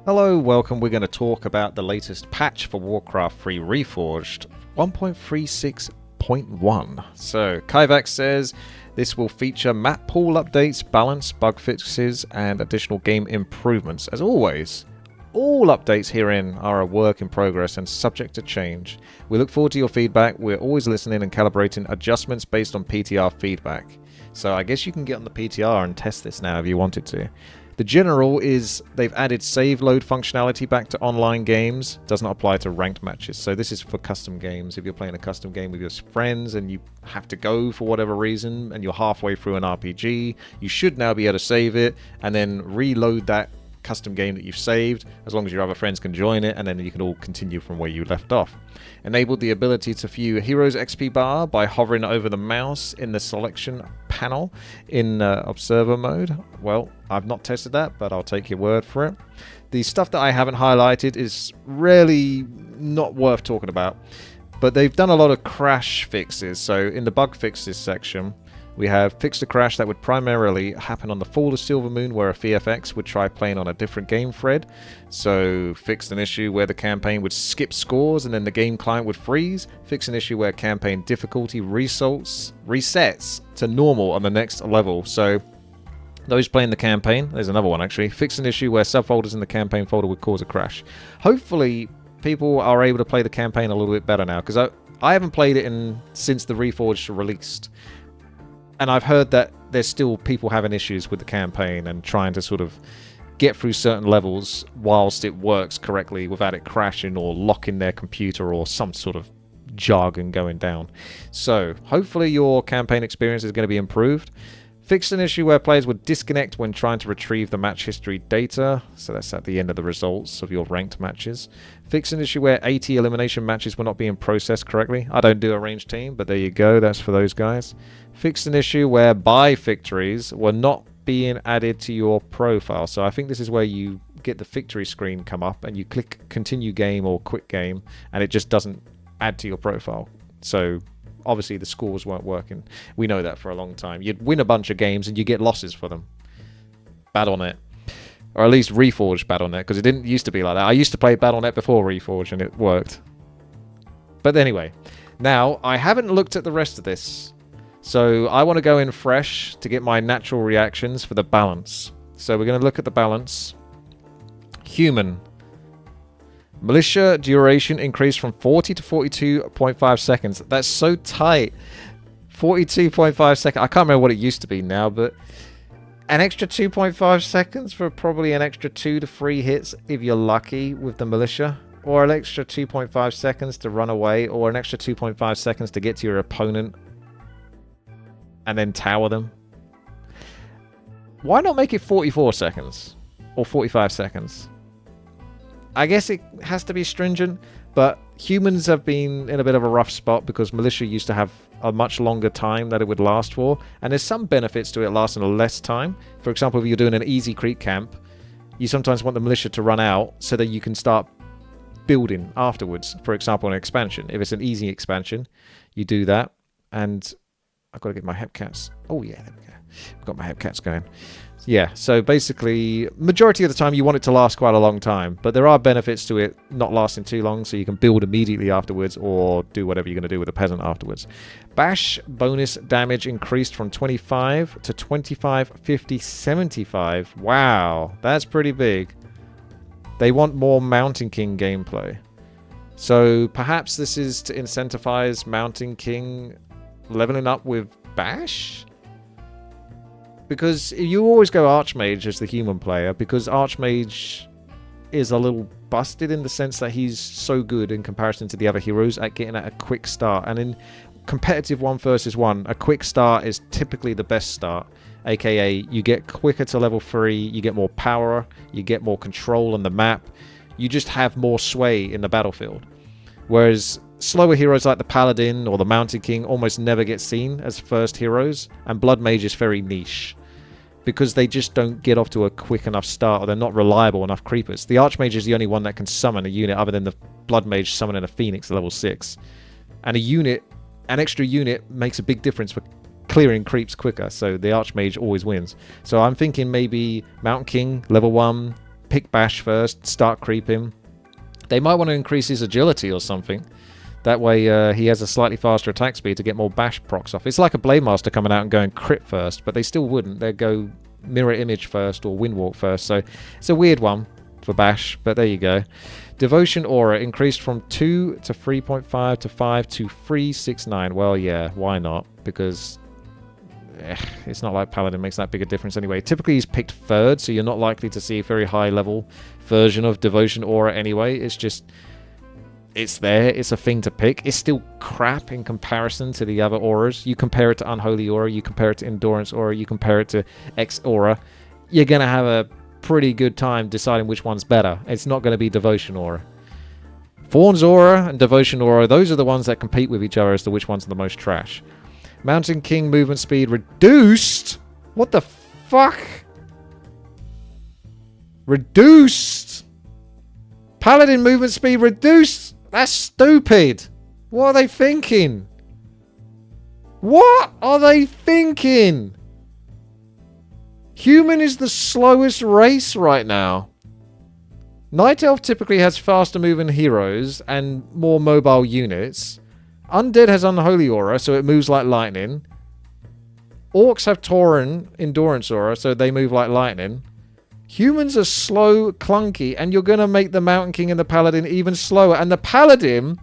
Hello, welcome. We're going to talk about the latest patch for Warcraft 3 Reforged 1.36.1. So, Kaivax says this will feature map pool updates, balance, bug fixes, and additional game improvements. As always, all updates herein are a work in progress and subject to change. We look forward to your feedback. We're always listening and calibrating adjustments based on PTR feedback. So I guess you can get on the PTR and test this now if you wanted to. The general is they've added save load functionality back to online games. Does not apply to ranked matches. So this is for custom games. If you're playing a custom game with your friends and you have to go for whatever reason and you're halfway through an RPG, you should now be able to save it and then reload that custom game that you've saved, as long as your other friends can join it, and then you can all continue from where you left off. Enabled the ability to view Heroes XP bar by hovering over the mouse in the selection panel in observer mode. Well, I've not tested that, but I'll take your word for it. The stuff that I haven't highlighted is really not worth talking about, but they've done a lot of crash fixes. So in the bug fixes section, we have fixed a crash that would primarily happen on the Fall of Silver Moon, where a VFX would try playing on a different game thread. So fixed an issue where the campaign would skip scores and then the game client would freeze. Fixed an issue where campaign difficulty resets to normal on the next level. So those playing the campaign, there's another one actually. Fixed an issue where subfolders in the campaign folder would cause a crash. Hopefully people are able to play the campaign a little bit better now, because I haven't played it since the Reforged released. And I've heard that there's still people having issues with the campaign and trying to sort of get through certain levels whilst it works correctly without it crashing or locking their computer or some sort of jargon going down. So hopefully your campaign experience is going to be improved. Fixed an issue where players would disconnect when trying to retrieve the match history data. So that's at the end of the results of your ranked matches. Fixed an issue where 80 elimination matches were not being processed correctly. I don't do a ranged team, but there you go. That's for those guys. Fixed an issue where buy victories were not being added to your profile. So I think this is where you get the victory screen come up and you click continue game or quit game and it just doesn't add to your profile. So obviously the scores weren't working. We know that for a long time. You'd win a bunch of games and you get losses for them. Battle.net. Or at least Reforged Battle.net, because it didn't used to be like that. I used to play Battle.net before Reforged and it worked. But anyway, now I haven't looked at the rest of this. So I want to go in fresh to get my natural reactions for the balance. So we're going to look at the balance. Human. Militia duration increased from 40 to 42.5 seconds. That's so tight. 42.5 seconds. I can't remember what it used to be now, but an extra 2.5 seconds for probably an extra 2 to 3 hits if you're lucky with the militia. Or an extra 2.5 seconds to run away. Or an extra 2.5 seconds to get to your opponent and then tower them. Why not make it 44 seconds? Or 45 seconds? I guess it has to be stringent, but humans have been in a bit of a rough spot because militia used to have a much longer time that it would last for, and there's some benefits to it lasting a less time. For example, if you're doing an easy creep camp, you sometimes want the militia to run out so that you can start building afterwards. For example, an expansion. If it's an easy expansion, you do that, and I've got to get my hepcats. Oh yeah, there we go. I've got my hepcats going. Yeah, so basically, majority of the time you want it to last quite a long time, but there are benefits to it not lasting too long, so you can build immediately afterwards or do whatever you're going to do with a peasant afterwards. Bash bonus damage increased from 25 to 25, 50, 75. Wow, that's pretty big. They want more Mountain King gameplay. So perhaps this is to incentivize Mountain King leveling up with Bash? Because you always go Archmage as the human player, because Archmage is a little busted in the sense that he's so good in comparison to the other heroes at getting at a quick start. And in competitive 1 versus 1, a quick start is typically the best start. AKA, you get quicker to level 3, you get more power, you get more control on the map, you just have more sway in the battlefield. Whereas slower heroes like the Paladin or the Mountain King almost never get seen as first heroes, and Blood Mage is very niche because they just don't get off to a quick enough start, or they're not reliable enough creepers. The Archmage is the only one that can summon a unit other than the Blood Mage summoning a Phoenix at level 6. And an extra unit makes a big difference for clearing creeps quicker, so the Archmage always wins. So I'm thinking maybe Mountain King, level 1, pick bash first, start creeping. They might want to increase his agility or something. That way he has a slightly faster attack speed to get more bash procs off. It's like a Blade Master coming out and going crit first, but they still wouldn't. They'd go mirror image first or windwalk first. So it's a weird one for bash, but there you go. Devotion aura increased from 2 to 3.5 to 5 to 369. Well, yeah, why not? Because it's not like Paladin makes that big a difference anyway. Typically he's picked third, so you're not likely to see a very high level version of Devotion aura anyway. It's just, it's there, it's a thing to pick. It's still crap in comparison to the other auras. You compare it to Unholy Aura, you compare it to Endurance Aura, you compare it to X Aura, you're going to have a pretty good time deciding which one's better. It's not going to be Devotion Aura. Thorns Aura and Devotion Aura, those are the ones that compete with each other as to which one's the most trash. Mountain King movement speed reduced? What the fuck? Reduced? Paladin movement speed reduced? That's stupid. What are they thinking? What are they thinking? Human is the slowest race right now. Night Elf typically has faster moving heroes and more mobile units. Undead has Unholy Aura, so it moves like lightning. Orcs have Tauren Endurance Aura, so they move like lightning. Humans are slow, clunky, and you're going to make the Mountain King and the Paladin even slower. And the Paladin,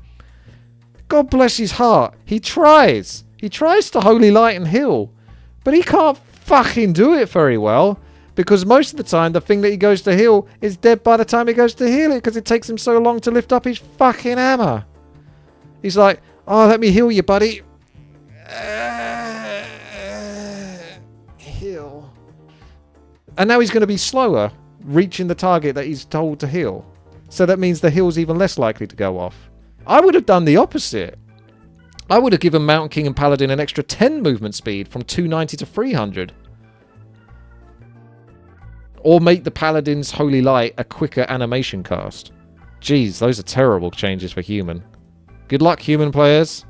God bless his heart, he tries. He tries to Holy Light and heal, but he can't fucking do it very well, because most of the time the thing that he goes to heal is dead by the time he goes to heal it, because it takes him so long to lift up his fucking hammer. He's like, oh, let me heal you, buddy. Heal. And now he's going to be slower, reaching the target that he's told to heal. So that means the heal's even less likely to go off. I would have done the opposite. I would have given Mountain King and Paladin an extra 10 movement speed from 290 to 300. Or make the Paladin's Holy Light a quicker animation cast. Jeez, those are terrible changes for human. Good luck, human players.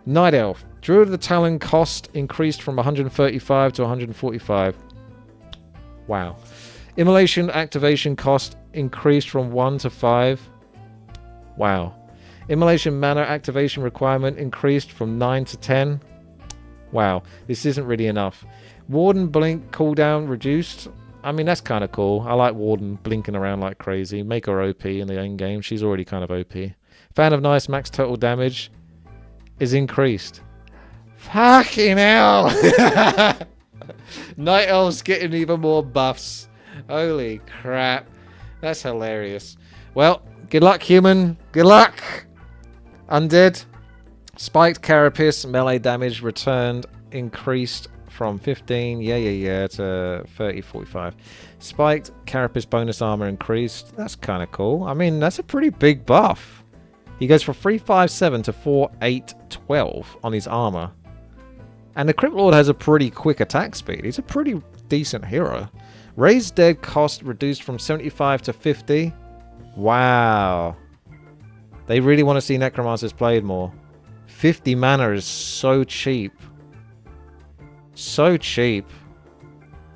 Night Elf. Druid of the Talon cost increased from 135 to 145. Wow. Immolation activation cost increased from 1 to 5. Wow. Immolation mana activation requirement increased from 9 to 10. Wow. This isn't really enough. Warden blink cooldown reduced. I mean, that's kind of cool. I like Warden blinking around like crazy. Make her OP in the end game. She's already kind of OP. Fan of Nice max total damage is increased. Fucking hell! Night Elf's getting even more buffs. Holy crap. That's hilarious. Well, good luck, human. Good luck! Undead. Spiked Carapace melee damage returned increased from 15 to 30-45. Spiked Carapace bonus armor increased. That's kind of cool. I mean, that's a pretty big buff. He goes from 357 to 4812 on his armor. And the Crypt Lord has a pretty quick attack speed. He's a pretty decent hero. Raised Dead cost reduced from 75 to 50. Wow. They really want to see Necromancers played more. 50 mana is so cheap. So cheap.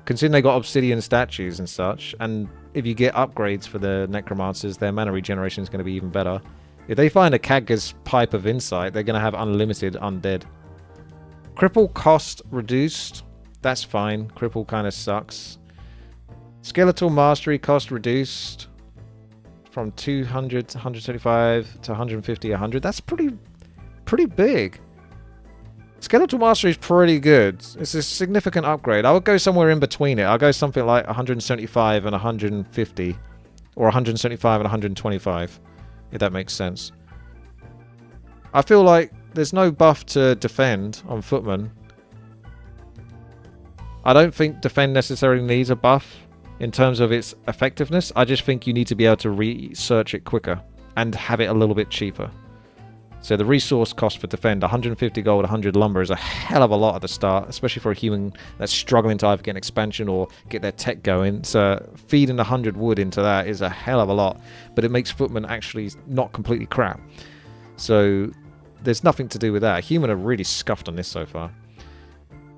Considering they got Obsidian statues and such. And if you get upgrades for the Necromancers, their mana regeneration is going to be even better. If they find a Khadga's Pipe of Insight, they're going to have unlimited undead. Cripple cost reduced. That's fine. Cripple kind of sucks. Skeletal Mastery cost reduced from 200 to 175 to 150, 100. That's pretty big. Skeletal Mastery is pretty good. It's a significant upgrade. I would go somewhere in between it. I'll go something like 175 and 150. Or 175 and 125. If that makes sense. I feel like there's no buff to defend on Footman. I don't think defend necessarily needs a buff in terms of its effectiveness. I just think you need to be able to research it quicker and have it a little bit cheaper. So the resource cost for defend, 150 gold, 100 lumber, is a hell of a lot at the start, especially for a human that's struggling to either get an expansion or get their tech going. So feeding 100 wood into that is a hell of a lot, but it makes Footman actually not completely crap. So there's nothing to do with that. Human are really scuffed on this so far.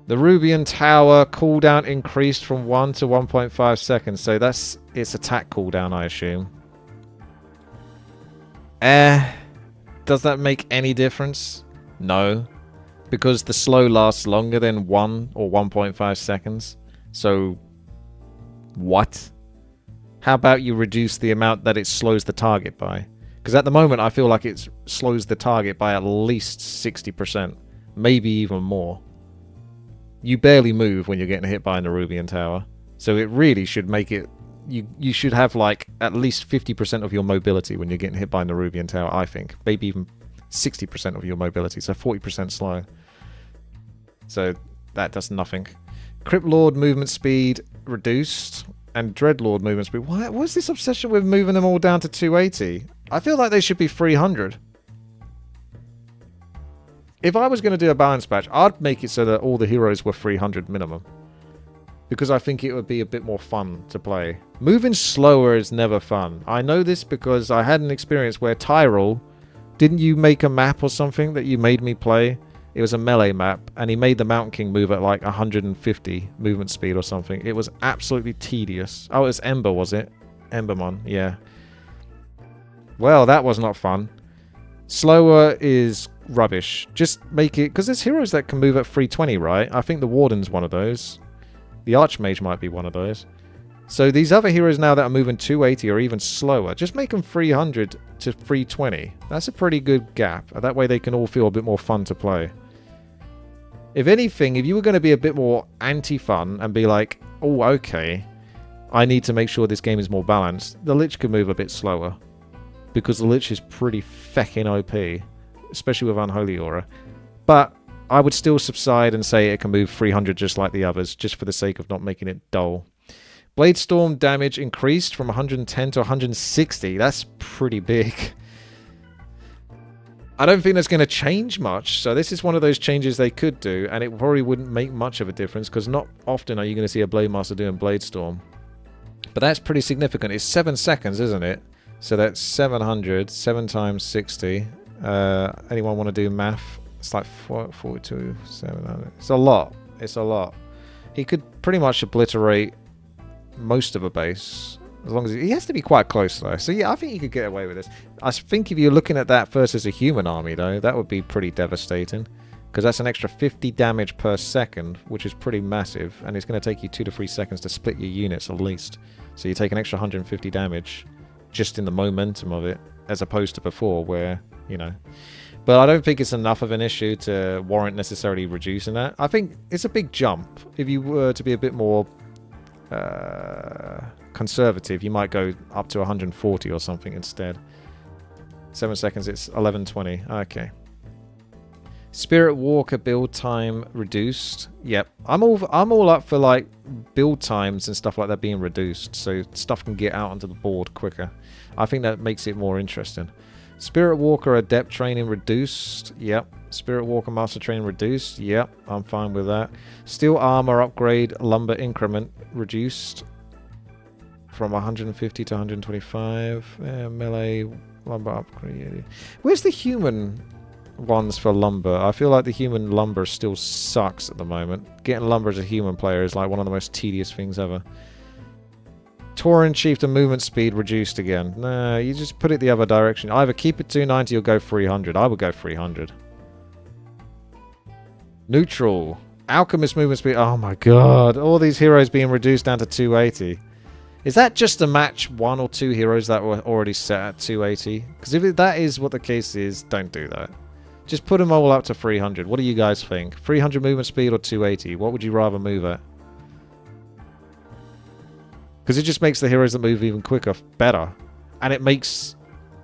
The Rubian Tower cooldown increased from 1 to 1.5 seconds. So that's its attack cooldown, I assume. Does that make any difference? No. Because the slow lasts longer than 1 or 1.5 seconds. So, what? How about you reduce the amount that it slows the target by? Because at the moment, I feel like it slows the target by at least 60%. Maybe even more. You barely move when you're getting hit by an Nerubian tower. So it really should make it... You should have like at least 50% of your mobility when you're getting hit by an Nerubian tower, I think. Maybe even 60% of your mobility. So 40% slow. So that does nothing. Crypt Lord movement speed reduced. And Dreadlord movement speed. What's this obsession with moving them all down to 280? I feel like they should be 300. If I was going to do a balance patch, I'd make it so that all the heroes were 300 minimum. Because I think it would be a bit more fun to play. Moving slower is never fun. I know this because I had an experience where Tyrell... Didn't you make a map or something that you made me play? It was a melee map, and he made the Mountain King move at like 150 movement speed or something. It was absolutely tedious. Oh, it was Ember, was it? Embermon, yeah. Well, that was not fun. Slower is rubbish. Just make it... Because there's heroes that can move at 320, right? I think the Warden's one of those. The Archmage might be one of those. So these other heroes now that are moving 280 or even slower, just make them 300 to 320. That's a pretty good gap. That way they can all feel a bit more fun to play. If anything, if you were going to be a bit more anti-fun and be like, oh, okay, I need to make sure this game is more balanced, the Lich could move a bit slower. Because the Lich is pretty feckin' OP, especially with Unholy Aura. But I would still subside and say it can move 300 just like the others, just for the sake of not making it dull. Blade Storm damage increased from 110 to 160. That's pretty big. I don't think that's going to change much. So this is one of those changes they could do, and it probably wouldn't make much of a difference because not often are you going to see a Blade Master doing Blade Storm. But that's pretty significant. It's 7 seconds, isn't it? So that's 700. 7 times 60. Anyone want to do math? It's like 42, 700. It's a lot. It's a lot. He could pretty much obliterate most of a base. As long as he has to be quite close though. So yeah, I think you could get away with this. I think if you're looking at that versus a human army though, that would be pretty devastating. Because that's an extra 50 damage per second, which is pretty massive. And it's going to take you 2 to 3 seconds to split your units at least. So you take an extra 150 damage just in the momentum of it. As opposed to before where, you know. But I don't think it's enough of an issue to warrant necessarily reducing that. I think it's a big jump. If you were to be a bit more conservative, you might go up to 140 or something instead. 7 seconds, it's 1120. Okay. Spirit Walker build time reduced. Yep. I'm all up for like build times and stuff like that being reduced so stuff can get out onto the board quicker. I think that makes it more interesting. Spirit Walker Adept training reduced. Yep. Spirit Walker Master training reduced. Yep. I'm fine with that. Steel Armor upgrade lumber increment reduced from 150 to 125. Melee lumber upgrade. Where's the human ones for lumber? I feel like the human lumber still sucks at the moment. Getting lumber as a human player is like one of the most tedious things ever. Tauren Chieftain movement speed reduced again. Nah, you just put it the other direction. Either keep it 290 or go 300. I would go 300. Neutral. Alchemist movement speed. Oh my god. All these heroes being reduced down to 280. Is that just to match 1 or 2 heroes that were already set at 280? Because if that is what the case is, don't do that. Just put them all up to 300. What do you guys think? 300 movement speed or 280? What would you rather move at? Because it just makes the heroes that move even quicker better. And it makes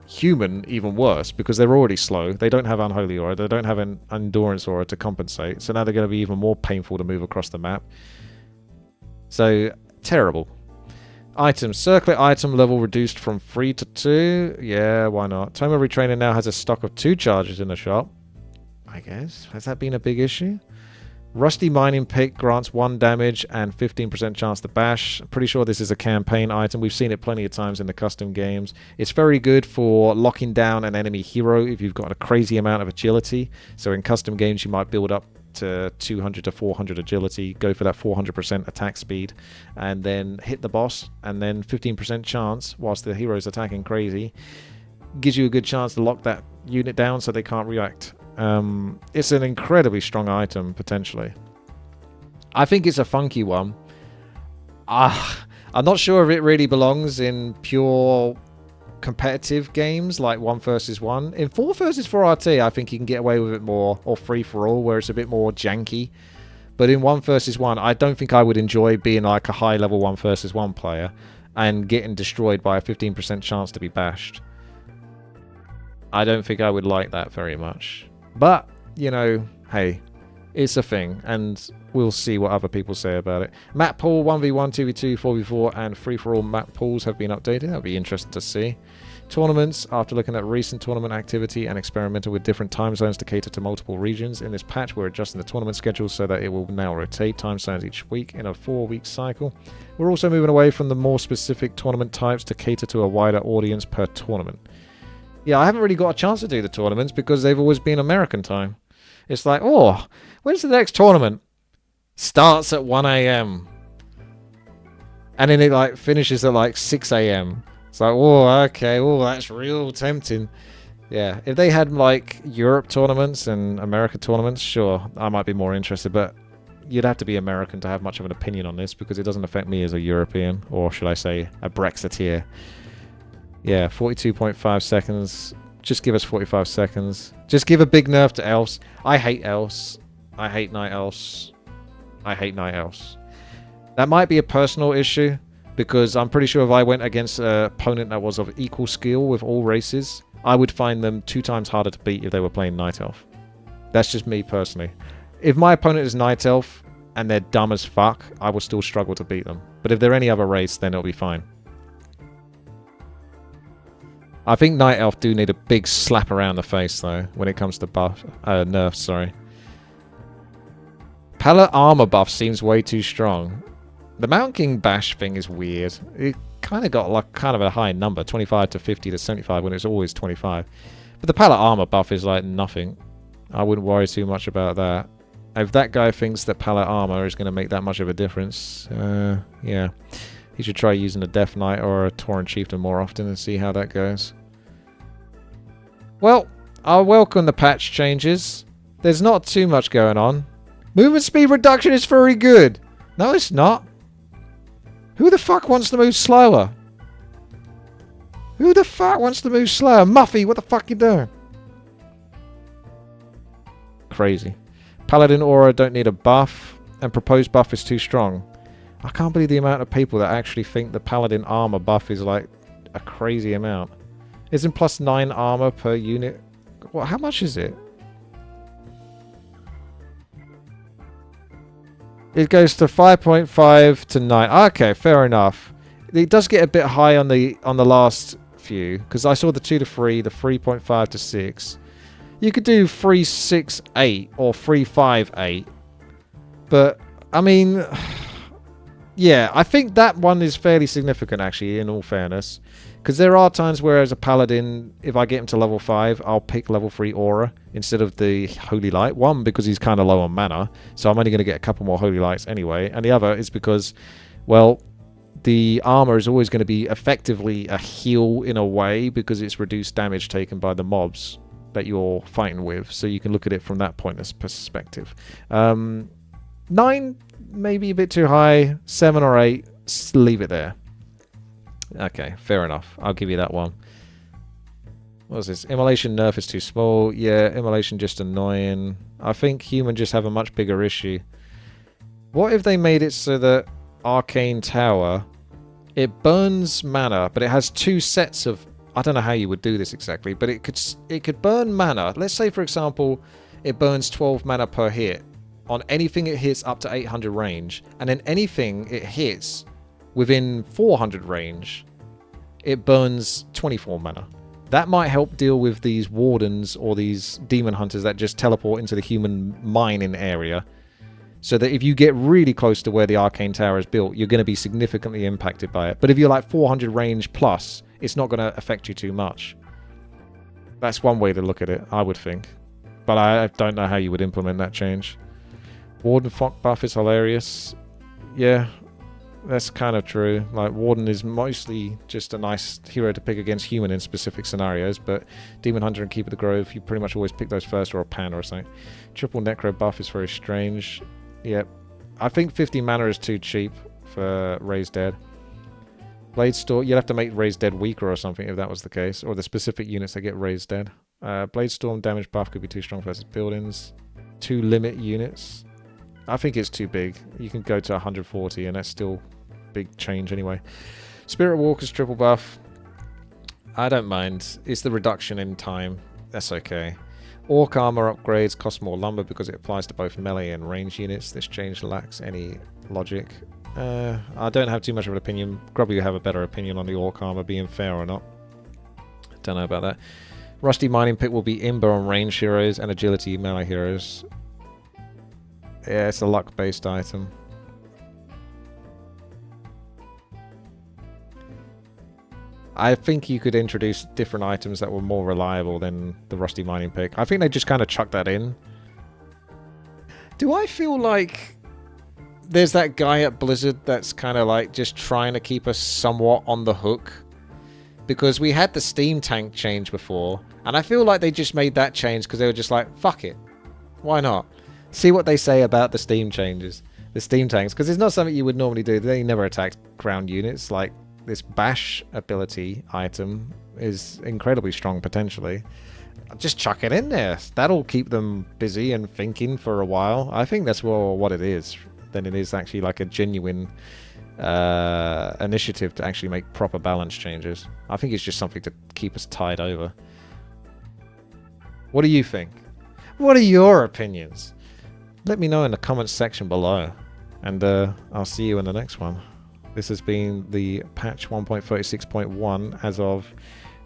human even worse because they're already slow. They don't have Unholy Aura. They don't have an Endurance Aura to compensate. So now they're going to be even more painful to move across the map. So, terrible. Items. Circlet item level reduced from 3 to 2. Yeah, why not? Tome of Retraining now has a stock of 2 charges in the shop. I guess. Has that been a big issue? Rusty Mining Pick grants 1 damage and 15% chance to bash. I'm pretty sure this is a campaign item. We've seen it plenty of times in the custom games. It's very good for locking down an enemy hero if you've got a crazy amount of agility. So in custom games you might build up to 200 to 400 agility, go for that 400% attack speed, and then hit the boss, and then 15% chance whilst the hero's attacking crazy gives you a good chance to lock that unit down so they can't react. It's an incredibly strong item, potentially. I think it's a funky one. I'm not sure if it really belongs in pure competitive games like 1 versus 1. In 4 versus 4 RT, I think you can get away with it more, or free for all, where it's a bit more janky. But in 1 versus 1, I don't think I would enjoy being like a high level 1 versus 1 player and getting destroyed by a 15% chance to be bashed. I don't think I would like that very much. But, you know, hey, it's a thing, and we'll see what other people say about it. Map pool 1v1, 2v2, 4v4, and free-for-all map pools have been updated. That'll be interesting to see. Tournaments, after looking at recent tournament activity and experimenting with different time zones to cater to multiple regions. In this patch, we're adjusting the tournament schedule so that it will now rotate time zones each week in a 4-week cycle. We're also moving away from the more specific tournament types to cater to a wider audience per tournament. Yeah, I haven't really got a chance to do the tournaments because they've always been American time. It's like, oh, when's the next tournament? Starts at 1 AM. And then it like finishes at like 6 AM. It's like, oh, okay, oh, that's real tempting. Yeah, if they had like Europe tournaments and America tournaments, sure, I might be more interested, but you'd have to be American to have much of an opinion on this because it doesn't affect me as a European, or should I say a Brexiteer. Yeah, 42.5 seconds. Just give us 45 seconds. Just give a big nerf to elves. I hate elves. I hate night elves. I hate night elves. That might be a personal issue, because I'm pretty sure if I went against an opponent that was of equal skill with all races, I would find them 2 times harder to beat if they were playing night elf. That's just me personally. If my opponent is night elf and they're dumb as fuck, I will still struggle to beat them. But if they're any other race, then it'll be fine. I think Night Elf do need a big slap around the face, though, when it comes to nerfs, sorry. Pallet armor buff seems way too strong. The Mountain King bash thing is weird. It kind of got like kind of a high number, 25 to 50 to 75, when it's always 25. But the pallet armor buff is like nothing. I wouldn't worry too much about that. If that guy thinks that pallet armor is going to make that much of a difference, yeah. He should try using a Death Knight or a Tauren Chieftain more often and see how that goes. Well, I welcome the patch changes. There's not too much going on. Movement speed reduction is very good. No, it's not. Who the fuck wants to move slower? Who the fuck wants to move slower? Muffy, what the fuck you doing? Crazy. Paladin aura don't need a buff, and proposed buff is too strong. I can't believe the amount of people that actually think the Paladin armor buff is like a crazy amount. Isn't plus 9 armor per unit? What? How much is it? It goes to 5.5 to 9. Okay, fair enough. It does get a bit high on the last few, because I saw the 2 to 3, the 3.5 to 6. You could do 3, 6, 8 or 3, 5, 8. But I mean, yeah, I think that one is fairly significant, actually, in all fairness. Because there are times where, as a paladin, if I get him to level 5, I'll pick level 3 aura instead of the Holy Light. One, because he's kind of low on mana, so I'm only going to get a couple more Holy Lights anyway. And the other is because, well, the armor is always going to be effectively a heal in a way, because it's reduced damage taken by the mobs that you're fighting with. So you can look at it from that point of perspective. 9, maybe a bit too high. 7 or 8, leave it there. Okay, fair enough. I'll give you that one. What is this? Immolation nerf is too small. Yeah, immolation just annoying. I think human just have a much bigger issue. What if they made it so that Arcane Tower, it burns mana, but it has 2 sets of... I don't know how you would do this exactly, but it could burn mana. Let's say, for example, it burns 12 mana per hit on anything it hits up to 800 range, and then anything it hits within 400 range, it burns 24 mana. That might help deal with these wardens or these demon hunters that just teleport into the human mining area, so that if you get really close to where the Arcane Tower is built, you're going to be significantly impacted by it. But if you're like 400 range plus, it's not going to affect you too much. That's one way to look at it, I would think. But I don't know how you would implement that change. Warden Fock buff is hilarious. Yeah, that's kind of true. Like, Warden is mostly just a nice hero to pick against human in specific scenarios, but Demon Hunter and Keeper of the Grove, you pretty much always pick those first, or a Panda or something. Triple Necro buff is very strange. Yep. I think 50 mana is too cheap for Raised Dead. Blade Storm, you'd have to make Raised Dead weaker or something if that was the case, or the specific units that get Raised Dead. Blade Storm damage buff could be too strong versus buildings. 2 limit units. I think it's too big. You can go to 140 and that's still big change anyway. Spirit Walker's triple buff. I don't mind. It's the reduction in time. That's okay. Orc armor upgrades cost more lumber because it applies to both melee and range units. This change lacks any logic. I don't have too much of an opinion. Grubby will have a better opinion on the Orc armor being fair or not. Don't know about that. Rusty Mining Pit will be Imber on range heroes and agility melee heroes. Yeah, it's a luck-based item. I think you could introduce different items that were more reliable than the Rusty Mining Pick. I think they just kind of chucked that in. Do I feel like there's that guy at Blizzard that's kind of like just trying to keep us somewhat on the hook? Because we had the Steam Tank change before, and I feel like they just made that change because they were just like, fuck it. Why not? See what they say about the Steam changes. The Steam Tanks, because it's not something you would normally do. They never attack ground units. Like, this Bash ability item is incredibly strong potentially. Just chuck it in there. That'll keep them busy and thinking for a while. I think that's more what it is than it is actually like a genuine initiative to actually make proper balance changes. I think it's just something to keep us tied over. What do you think? What are your opinions? Let me know in the comments section below. And I'll see you in the next one. This has been the patch 1.36.1 as of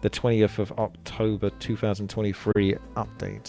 the 20th of October 2023 update.